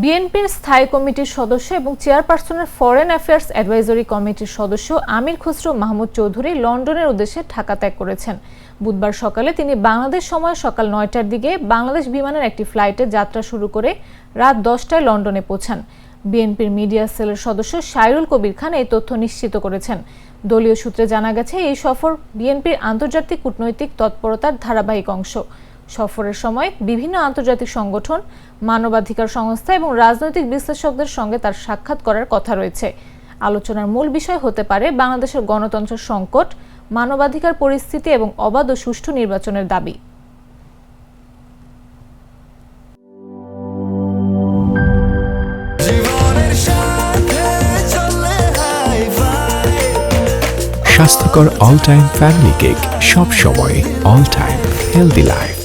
বিএনপির স্থায়ী কমিটির সদস্য এবং চেয়ারপারসনের ফরেন অ্যাফেয়ার্স অ্যাডভাইজরি কমিটির সদস্য আমির খসরু মাহমুদ চৌধুরী লন্ডনের উদ্দেশ্যে ঢাকা ত্যাগ করেছেন। বুধবার সকালে তিনি বাংলাদেশ সময় সকাল ৯টার দিকে বাংলাদেশ বিমানের একটি ফ্লাইটে যাত্রা শুরু করে রাত ১০টায় লন্ডনে পৌঁছান। বিএনপির মিডিয়া সেলের সদস্য সাইরুল কবির খান এই তথ্য নিশ্চিত করেছেন। দলীয় সূত্রে জানা গেছে, এই সফর বিএনপির আন্তর্জাতিক কূটনৈতিক তৎপরতার ধারাবাহিক অংশ। সফরের সময় বিভিন্ন আন্তর্জাতিক সংগঠন, মানবাধিকার সংস্থা এবং রাজনৈতিক বিশ্লেষকদের সঙ্গে তার সাক্ষাৎ করার কথা রয়েছে। আলোচনার মূল বিষয় হতে পারে বাংলাদেশের গণতন্ত্রের সংকট, মানবাধিকার পরিস্থিতি এবং অবাধ ও সুষ্ঠু নির্বাচনের দাবি। স্বাস্থ্যকর অল টাইম ফ্যামিলি কেক, সব সময় অল টাইম হেলদি লাইফ।